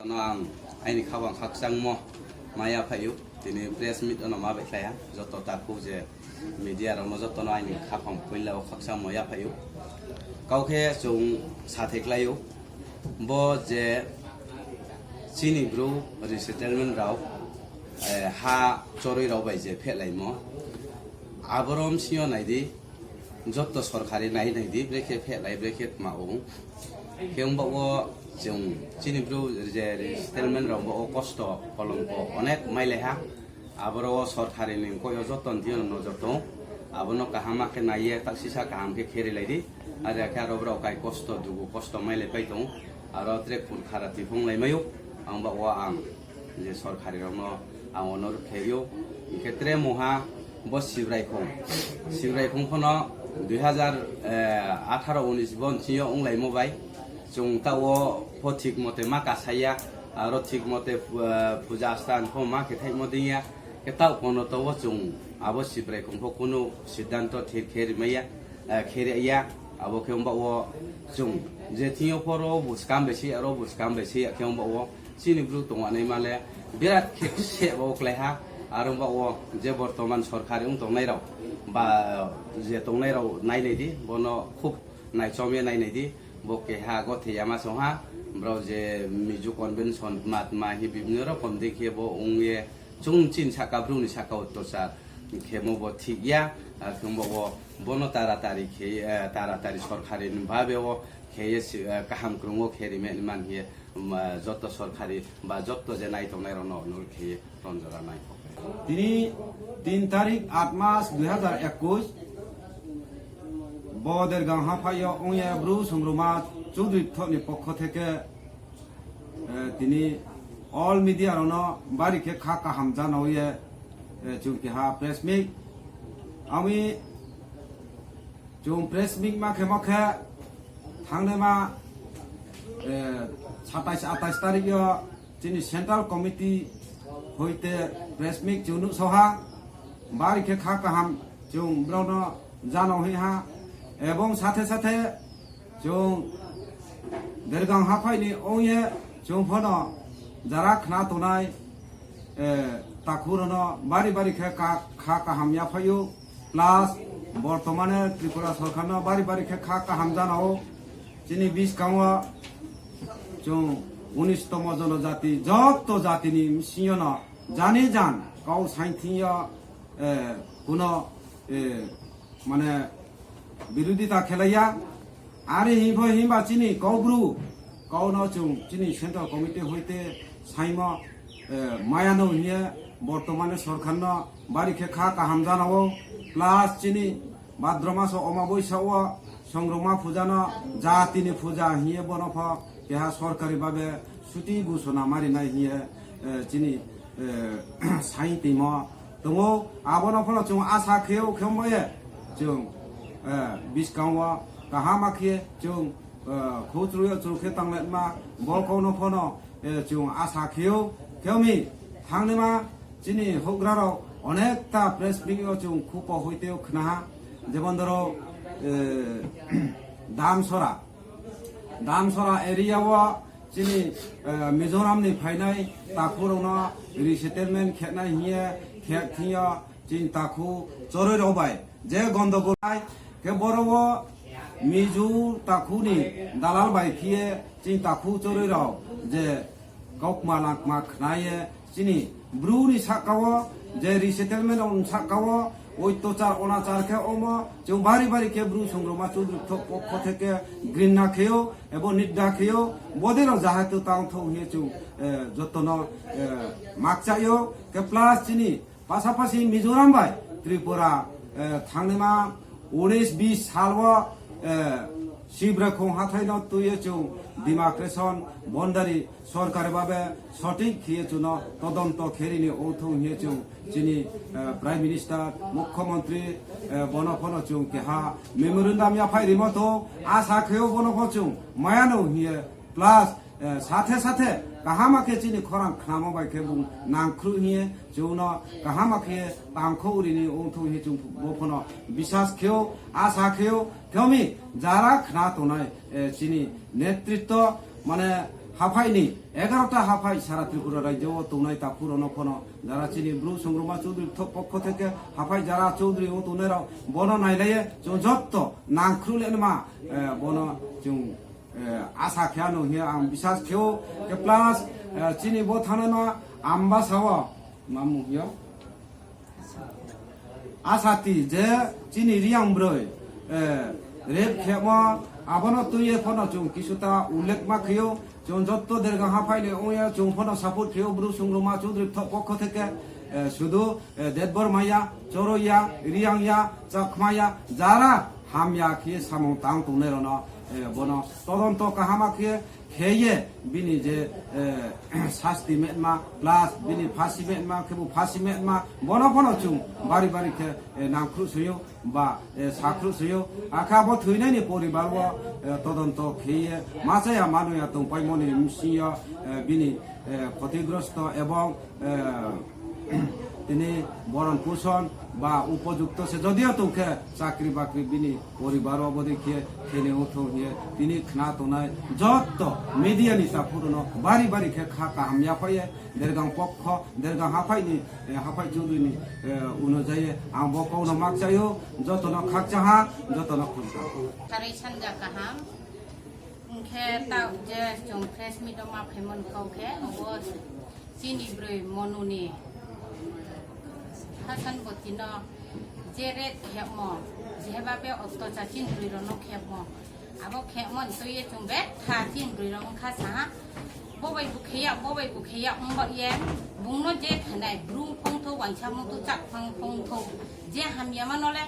Ang ay kawang haksang mo maya payu tini press meet ono ma beklaya joto taku je media ro mo joto no ai khapang poila haksang mo ya payu kauke jung satheklayo bo je chini Bru resettlement rao ha Chorei rao bai je phelai mo abrom sio nai di joto sorkari nai nai di breke phelai breke ma ong keung bo jung chini Bru je settlement rao bo kosto kolongko onek maileha abro sorkari ning ko joton dion no joto abono kahama ke naiye taksisa kaham ke kheri laidi ada ka robro kai kosto dugu kosto maile paitong aro trek pun kharati phung lai mayu ang ba wa ang je sorkari rao ang onor kheyo ketre moha bo sibrai khong phono 2018-19 bon chiyo ong lai mo bai jung tawo pothik mote maka saya aro thik mote puja stan ko ma ke thai modiya ke taw kono to jung abo sibrai khong pho kuno siddhanto thik kheri maya kheri ya abo ke omba wo jung je thiyo poro buskam besi aro buskam besi ke omba wo chini Bru tong anai male birat khek se bo kleha aro omba wo je bortoman sorkari ung tong nai rao ba je tong nai rao nai nei di bono khup nai chome nai nei di bo ke ha go the yama so ha bro je miju convention mat ma hi bibnero kom dekhe bo ungye chung chin saka Bru ni saka to sa khemo bo thik ya khombo bo bono taratari sorkari ভাবে ও খেয়ে কাহাম ক্রুঙ্গো খেরি main হিয়ে যত সরকারি বা যত যে নাই তো নাই রনো নল খেয়ে রঞ্জরা নাই তিনি 3 তারিখ 8 মাস 2021 বদের গাঁহাফাইয়া ওয়া Bru Sungrungma Mthoর পক্ষ থেকে তিনি অল মিডিয়া রনো বাড়িকে খা কাহাম জানাইয়ে চুকি হা প্রেস মিট আমি jung press meet ma khemokhe thangne ma 27-28 tarik yo chini central committee hoite press meet junu soha bari ke kha kaham jung brono jano hi ha ebong sathe sathe jung dergang haphai ni oye jung phono jara khna tonai takurono bari bari kha kaham ya phayu plus বর্তমানে ত্রিপুরা সরকার বাড়ি বাড়ি খা কাহাম জানাও চিনি 20 গাঁও जों 19তম জনজাতি যত জাতিনি সিয়ন জানি জান গাও সাইথিয়া কোনো মানে বিরোধিতা খেলাইয়া আরে হিমবা চিনি Bru গাও ন जों চিনি সেন্ট্রাল কমিটি হইতে সাইম মায়ানো হিয়ে বর্তমানে সরকার বাড়ি খা কাহাম জানাও প্লাস চিনি ভাদ্র মাস অমাবস্যা ও সংগ্রমা পূজানো জাতিনি পূজা হিয়ে বনফ কেহা সরকারি ভাবে ছুটি ঘোষণা মারি নাই হিয়ে চিনি সাইতিম দङ আবন ফল जों आसा खेव खेमबे जों 20 गांव गाहामाखिए जों खौत्रुयो चुरखे तांले मा बलखौनो फनो जों आसा खेव खेवमी थांनेमा चिनि होग्राराव অনেকটা প্রেস মিটিং जों খুব হইতেও খনা যেমন ধরো দামসরা এরিয়াও চিনি মিজোরামনি ফাইনাই তাকুরনো রিসেটেলমেন্ট খেনাই হিয়ে খেখিয়া চিনি তাকু চরৈ রবাই যে গন্ডগোলাই কে বড় মিজু তাকুনি দালাল বাইখিয়ে চিনি তাকু চরৈ রাও যে গকমা লাকমা খনায়ে চিনি Bru ni sakawo je resettlement on sakawo অত্যাচার অনাচার খে ওম जों বাড়ি বাড়ি কে Bru Sungrungma Mtho পক্ষ থেকে ঘৃণা খেয়েও এবং নিন্দা খেয়েও বদেরও যাহাতে তাংথো হিয়ে जों যতন মাকচাইও কে প্লাস চিনি পাশাপাশি মিজোরাম বাই ত্রিপুরা থাংনেমা 19-20 সালও শিবরাখং হাথাইন তুইয়ে जों ডিমার্কেশন বন্ডারি সরকারি ভাবে সঠিক হিয়ে চুন তদন্ত খেরিনি ঔথৌ হিয়ে जों চিনি প্রাইম মিনিস্টার মুখ্যমন্ত্রী বনফন जों কেহা মেমোরেন্ডাম ইয়াফাই রিমতো আশা খেও বনফন जों মায়ানো হিয়ে প্লাস সাথে সাথে কাহামাকে চিনি খরাং খামো বাইকে বুং নাংখ্রু হিয়ে जों কাহামাকে তাংখো উরিনি ঔথৌ হিয়ে जों বফন বিশ্বাস খেও আশা খেও খেমি যারা খনা তোনাই চিনি নেতৃত্ব মানে হাফাইনি 11টা হাফাই সারা ত্রিপুরা রাজ্য তোনাই তা পুরনো কোন যারা চিনি ব্রু সংগ্রমা চৌধুরীর পক্ষ থেকে হাফাই যারা চৌধুরী ও তোনেরাও বন নাইলাইয়ে যত নাংখ্রুলেন মা বন जों आसा खेयानो हिया आं बिसास खेव के प्लास चिनी बो थानो आम्बा साव मामु हिया आसाति जे चिनी रियांग ब्रय रेप खेमा आबनो तुये फनो जों किसुता उल्लेख मा खेव जों जत्तो देरगा हाफाइले ओया जों फनो सापोर्ट खेव ब्रु संग्रमा चौधुरी पक्ष থেকে শুধু দেদবর মাইয়া চরইয়া রিয়াংয়া চখমায়া যারা হামিয়া খেয়ে সামং তাং তুনেরন বন তদন্ত কাহামাকে খেয়ে বিনি যে শাস্তি মেটমা প্লাস বিনি ফাঁসি মেটমা কেবু ফাঁসি মেটমা বন বন চুং বাড়ি বাড়ি খে নাংখ্রু সইও বা সাখ্রু সইও আখাবো থইনাইনি পরিবার তদন্ত খেয়ে মাছায়া মানুয়া তো পাইমনি মিশিয়া বিনি ক্ষতিগ্রস্ত এবং তিনি বরণ পোষণ বা উপযুক্ত সে যদিও তোকে চাকরি বাকরি বিনি পরিবার অবধি খেয়ে খেলে উঠো হিয়ে তিনি খানা তোনায় যত মিডিয়া নিতা পুরনো বাড়ি বাড়ি খে খা কাহামিয়া পাইয়ে দেরগাং পক্ষ দেরগাং হাফাইনি হাফাই চৌধুরীনি অনুযায়ী আं বকৌনো মাক চাইও যতন খাক চাহা যতন খুঁজা Chorei sanja kaham khe tau je jong fresh mi doma phaimon khau khe obo chini broi monuni hasan botino jeret khemo jeba be otto cha chin broi ro no khemo abo khemon toye chungbe tha chin broi ro kha sa bobai bu kheya umba ye bungno je thanai bru phong tho wangcha mo tu chak phong tho je hamya manole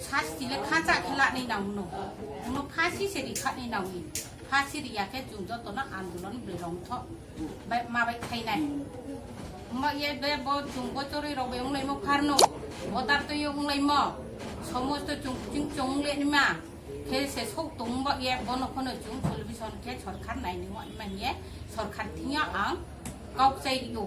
শাস্তিলে খাঁচা খেলা নেই নাও কোনো ফাঁসি সেরি খানি নাওনি ফাঁসি রিয়াকে zoom যত না আন্দোলন বিরংথ মাবাই খাইনাই মা ইয়ে বে ব জুম বচরি রবে উংলাই মো ফারনো বতার তো ইয়ে উংলাই ম সমস্ত জুম জিং চংলে নিমা খে সে সক তুম বা ইয়ে বন খনো জুম টেলিভিশন খে সরকার নাইনি ম ইমা ইয়ে সরকার থিয়া আং কাউক চাই দিও